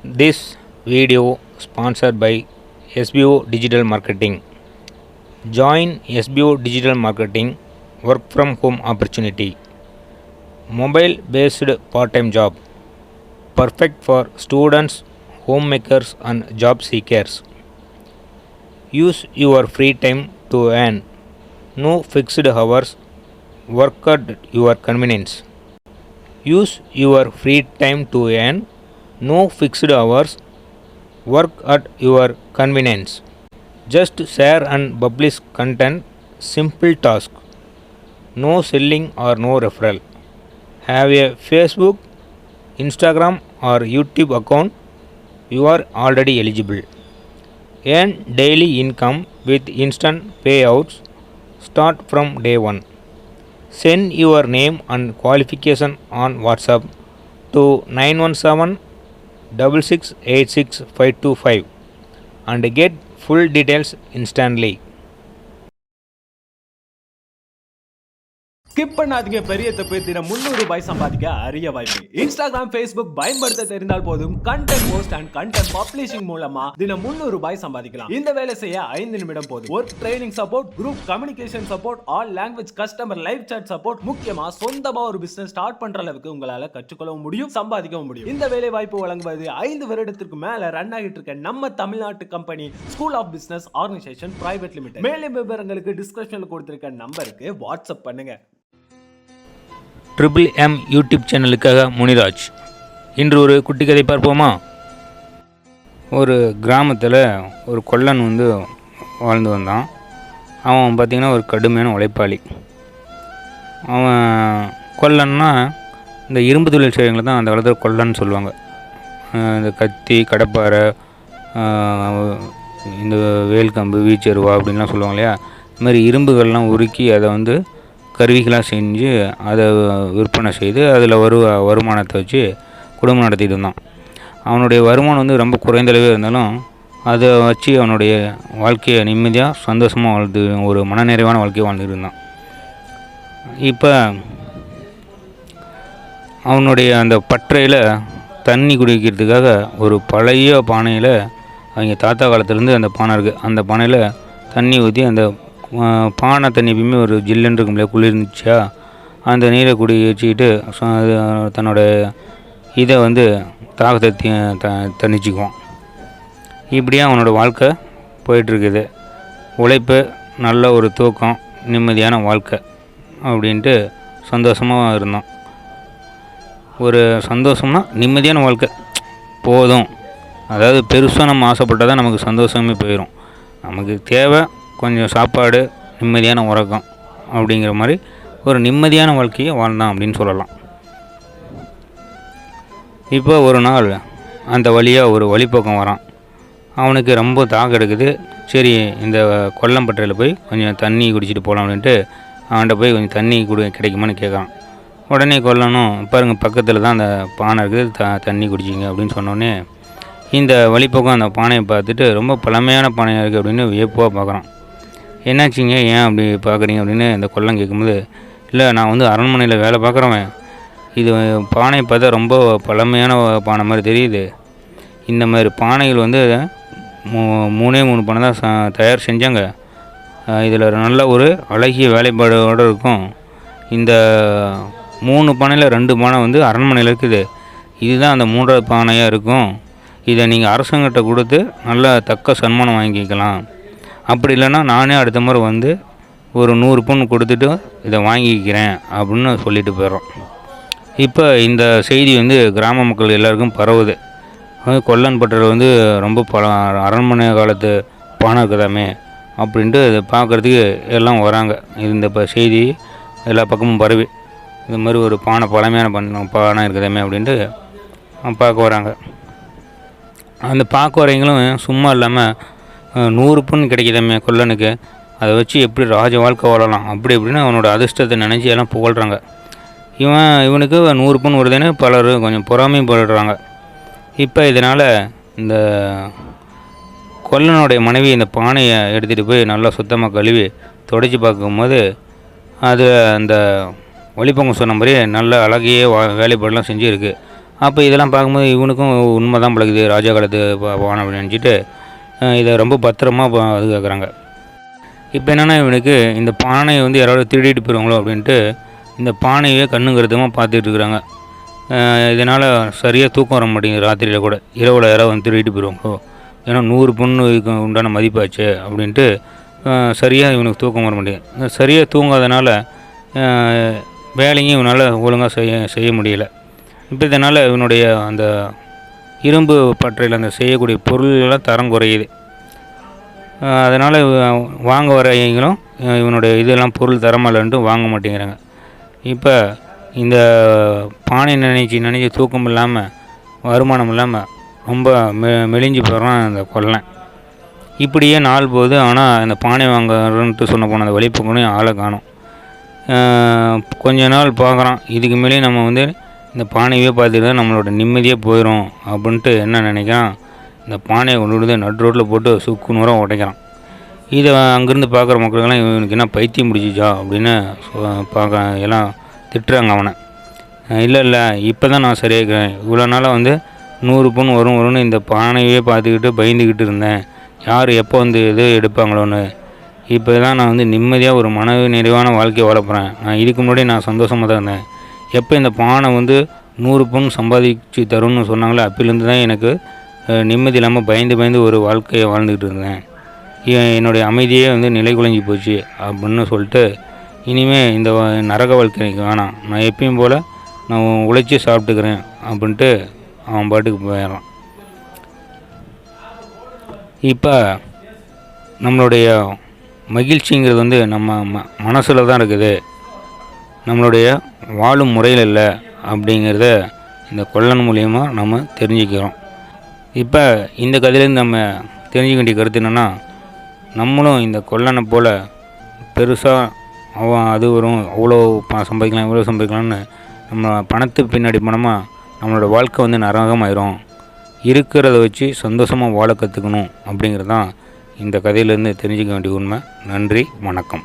This video sponsored by SBO Digital Marketing. Join SBO Digital Marketing work from home opportunity. Mobile based part-time job. Perfect for students, homemakers and job seekers. Use your free time to earn. No fixed hours. Work at your convenience. Use your free time to earn. No fixed hours. Work at your convenience. Just share and publish content. Simple task. No selling or no referral. Have a Facebook, Instagram or YouTube account. You are already eligible. Earn daily income with instant payouts. Start from day one. Send your name and qualification on WhatsApp to 917 6686 525 and get full details instantly. Skip பண்ணாதீங்க. பெரிய தப்பு. தினம் 300 ரூபாய் சம்பாதிக்க அரிய வாய்ப்பு. Instagram, Facebook பயன்படுத்த தெரிந்தால் போதும். Content post and content publishing மூலமா தினம் 300 ரூபாய் சம்பாதிக்கலாம். இந்த வேலை செய்ய 5 நிமிடம் போதும். Work training support, group communication support, all language customer live chat support, முக்கியமா சொந்தமா ஒரு பிசினஸ் ஸ்டார்ட் பண்ற அளவுக்கு உங்களால கற்றுக்கொள்ளவும் முடியும், சம்பாதிக்கவும் முடியும். இந்த வேலை வாய்ப்பு வழங்குவது 5 வருடத்திற்கு மேல ரன் ஆகிட்டு இருக்க நம்ம தமிழ்நாட்டு company school of business organisation private limited. மேலும் விவரங்களுக்கு டிஸ்கிரிப்ஷன்ல கொடுத்திருக்க நம்பருக்கு வாட்ஸ்அப் பண்ணுங்க. ட்ரிபிள் எம் யூடியூப் சேனலுக்காக முனிராஜ். இன்று ஒரு குட்டி கதை பார்ப்போமா? ஒரு கிராமத்தில் ஒரு கொல்லன் வாழ்ந்து வந்தான். அவன் பார்த்திங்கன்னா ஒரு கடுமையான உழைப்பாளி. அவன் கொல்லன்னா இந்த இரும்பு தொழில் செய்கிறவங்களை தான் அந்த காலத்தில் கொல்லன்னு சொல்லுவாங்க. இந்த கத்தி, கடப்பாரை, இந்த வேல்கம்பு, வீச்சருவா அப்படின்லாம் சொல்லுவாங்க இல்லையா. இது மாதிரி இரும்புகள்லாம் உருக்கி அதை கருவிகளாக செஞ்சு அதை விற்பனை செய்து அதில் வருமானத்தை வச்சு குடும்பம் நடத்திட்டு இருந்தான். அவனுடைய வருமானம் ரொம்ப குறைந்தளவே இருந்தாலும் அதை வச்சு அவனுடைய வாழ்க்கையை நிம்மதியாக சந்தோஷமாக ஒரு மனநிறைவான வாழ்க்கையை வாழ்ந்துட்டு இருந்தான். இப்போ அவனுடைய அந்த பற்றையில் தண்ணி குடிக்கிறதுக்காக ஒரு பழைய பானையில், அவங்க தாத்தா காலத்துலேருந்து அந்த பானை இருக்குது, அந்த பானையில் தண்ணி ஊற்றி அந்த பானை தண்ணி எப்பயுமே ஒரு ஜில்லுன்னு இருக்கும் இல்லையா, குளிர்ந்துச்சா, அந்த நீரை வச்சுக்கிட்டு தன்னோட இதை தாகத்தை தணிச்சிக்குவான். இப்படியே அவனோட வாழ்க்கை போயிட்டுருக்குது. உழைப்பு, நல்ல ஒரு தூக்கம், நிம்மதியான வாழ்க்கை அப்படின்ட்டு சந்தோஷமாக இருந்தான். ஒரு சந்தோஷம்னா நிம்மதியான வாழ்க்கை போதும். அதாவது பெருசாக நம்ம ஆசைப்பட்டால் தான் நமக்கு சந்தோஷமே போயிடும். நமக்கு தேவை கொஞ்சம் சாப்பாடு, நிம்மதியான உறக்கம் அப்படிங்கிற மாதிரி ஒரு நிம்மதியான வாழ்க்கையை வாழ்ந்தான் அப்படின்னு சொல்லலாம். இப்போ ஒரு நாள் அந்த வழியாக ஒரு வழிப்போக்கம் வரான். அவனுக்கு ரொம்ப தாகம் எடுக்குது. சரி, இந்த கொல்லம்பட்டையில் போய் கொஞ்சம் தண்ணி குடிச்சிட்டு போகலாம் அப்படின்ட்டு அவன்கிட்ட போய் கொஞ்சம் தண்ணி கிடைக்குமான்னு கேட்குறான். உடனே கொல்லணும், பாருங்கள் பக்கத்தில் தான் அந்த பானை இருக்குது, தண்ணி குடிச்சிங்க அப்படின்னு சொன்னோடனே இந்த வழிப்போக்கம் அந்த பானையை பார்த்துட்டு ரொம்ப பழமையான பானையாக இருக்குது அப்படின்னு வியப்பாக பார்க்குறான். என்னாச்சிங்க, ஏன் அப்படி பார்க்குறீங்க அப்படின்னு இந்த கொல்லம் கேட்கும்போது, இல்லை நான் அரண்மனையில் வேலை பார்க்குறவன், இது பானையை பார்த்தா ரொம்ப பழமையான பானை மாதிரி தெரியுது. இந்த மாதிரி பானைகள் 3 பானை தான் தயார் செஞ்சாங்க. இதில் நல்ல ஒரு அழகிய வேலைப்பாடோடு இருக்கும். இந்த 3 பானையில் 2 பானை அரண்மனையில் இருக்குது. இதுதான் அந்த 3வது பானையாக இருக்கும். இதை நீங்கள் அரசாங்கிட்ட கொடுத்து நல்லா தக்க சன்மானம் வாங்கிக்கலாம். அப்படி இல்லைன்னா நானே அடுத்த முறை ஒரு 100 பவுன் கொடுத்துட்டு இதை வாங்கிக்கிறேன் அப்படின்னு சொல்லிட்டு போயிடுறோம். இப்போ இந்த செய்தி கிராம மக்கள் எல்லாருக்கும் பரவுது. கொல்லன் பட்டர் ரொம்ப அரண்மனை காலத்து பானை இருக்குதாமே அப்படின்ட்டு இதை பார்க்குறதுக்கு எல்லாம் வராங்க. இந்த செய்தி எல்லா பக்கமும் பரவி, இது மாதிரி ஒரு பழமையான பானை இருக்குதாமே அப்படின்ட்டு பார்க்க வராங்க. அந்த பார்க்க வரவங்களும் சும்மா இல்லாமல் 100 பவுன் கிடைக்குதாமே கொல்லனுக்கு, அதை வச்சு எப்படி ராஜ வாழ்க்கை வாழலாம் அப்படி இப்படின்னு அவனோட அதிர்ஷ்டத்தை நினச்சி எல்லாம் புகழ்கிறாங்க. இவனுக்கு 100 பவுன் வருதுன்னு பலர் கொஞ்சம் பொறாமையும் போடுறாங்க. இப்போ இதனால் இந்த கொல்லனுடைய மனைவி இந்த பானையை எடுத்துகிட்டு போய் நல்லா சுத்தமாக கழுவி துடைச்சி பார்க்கும்போது அது அந்த வழிபோங்க சொன்ன மாதிரி நல்ல அழகிய வேலைப்பாடெல்லாம் செஞ்சுருக்கு. அப்போ இதெல்லாம் பார்க்கும்போது இவனுக்கும் உண்மை தான் பழகுது, ராஜா காலத்து வானம் அப்படின்னு நினச்சிட்டு இதை ரொம்ப பத்திரமா பாதுகாக்கிறாங்க. இப்போ என்னென்னா இவனுக்கு இந்த பானையை வந்து யாராவது திருடிட்டு போயிடுவாங்களோ அப்படின்ட்டு இந்த பானையே கண்ணுங்கிறதுமா பார்த்துட்டு இருக்கிறாங்க. இதனால் சரியாக தூக்கம் வர மாட்டேங்குது. ராத்திரியில் கூட இரவில் யாராவது வந்து திருடிட்டு போயிடுவாங்களோ, ஏன்னா 100 பொண்ணுக்கு உண்டான மதிப்பாச்சு அப்படின்ட்டு சரியாக இவனுக்கு தூக்கம் வர மாட்டேங்குது. சரியாக தூங்காதனால வேலையும் இவனால் ஒழுங்காக செய்ய முடியலை. இப்போ இதனால் இவனுடைய அந்த இரும்பு பற்றையில் அந்த செய்யக்கூடிய பொருள்கள்லாம் தரம் குறையுது. அதனால் வாங்க வரவங்களும் இவனுடைய இதெல்லாம் பொருள் தரமில்லைன்ட்டு வாங்க மாட்டேங்கிறாங்க. இப்போ இந்த பானை நினச்சி தூக்கம் இல்லாமல் வருமானம் இல்லாமல் ரொம்ப மெலிஞ்சு போகிறான் அந்த கொல்லன். இப்படியே நாள் போகுது. ஆனால் இந்த பானை வாங்குறன்ட்டு சொன்ன போன அந்த வழிபோக்கனையும் ஆளை காணும். கொஞ்ச நாள் பார்க்குறான், இதுக்கு மேலேயே நம்ம வந்து இந்த பானையே பார்த்துட்டு தான் நம்மளோட நிம்மதியே போயிடும் அப்படின்ட்டு என்ன நினைக்கிறான், இந்த பானையை கொண்டு வந்து நடு ரோட்டில் போட்டு சுக்கு நூறாக உடைக்கிறான். இதை அங்கேருந்து பார்க்குற மக்களுக்கெல்லாம் இவனுக்கு என்ன பைத்தியம் பிடிச்சிச்சா அப்படின்னு எல்லாம் திட்டுறாங்க அவனை. இல்லை இப்போ தான் நான் சரியாக்கிறேன், இவ்வளோ நாளாக வந்து 100 பொண்ணு வரும்னு இந்த பானையே பார்த்துக்கிட்டு பயந்துக்கிட்டு இருந்தேன், யார் எப்போ வந்து எது எடுப்பாங்களோன்னு. இப்போ தான் நான் வந்து நிம்மதியாக ஒரு மன நிறைவான வாழ்க்கையை வாழப்போகிறேன். நான் இதுக்கு முன்னாடி நான் சந்தோஷமாக தான் இருந்தேன். எப்போ இந்த பானை வந்து 100 பொண்ணு சம்பாதிச்சு தரும்னு சொன்னாங்களே, அப்பிலேருந்து தான் எனக்கு நிம்மதி இல்லாமல் பயந்து ஒரு வாழ்க்கையை வாழ்ந்துக்கிட்டு இருந்தேன். என்னுடைய அமைதியே வந்து நிலை குலைஞ்சி போச்சு அப்படின்னு சொல்லிட்டு, இனிமேல் இந்த நரக வாழ்க்கைக்கு வேணாம், நான் எப்பயும் போல் நான் உழைச்சி சாப்பிட்டுக்கிறேன் அப்படின்ட்டு அவன் பாட்டுக்கு போயிடுறான். இப்போ நம்மளுடைய மகிழ்ச்சிங்கிறது வந்து நம்ம மனசில் தான் இருக்குது, நம்மளுடைய வாழும் முறையில் இல்லை அப்படிங்கிறத இந்த கொல்லன் மூலிமா நம்ம தெரிஞ்சுக்கிறோம். இப்போ இந்த கதையிலேருந்து நம்ம தெரிஞ்சுக்க வேண்டிய கருத்து என்னென்னா, நம்மளும் இந்த கொல்லனை போல் பெருசாக அவன் அது வரும், அவ்வளோ சம்பாதிக்கலாம் இவ்வளோ சம்பாதிக்கலாம்னு நம்ம பணத்து பின்னாடி போனோமா நம்மளோட வாழ்க்கை வந்து நரகமாயிரும். இருக்கிறத வச்சு சந்தோஷமாக வாழ கற்றுக்கணும் அப்படிங்கிறது தான் இந்த கதையிலேருந்து தெரிஞ்சுக்க வேண்டிய உண்மை. நன்றி, வணக்கம்.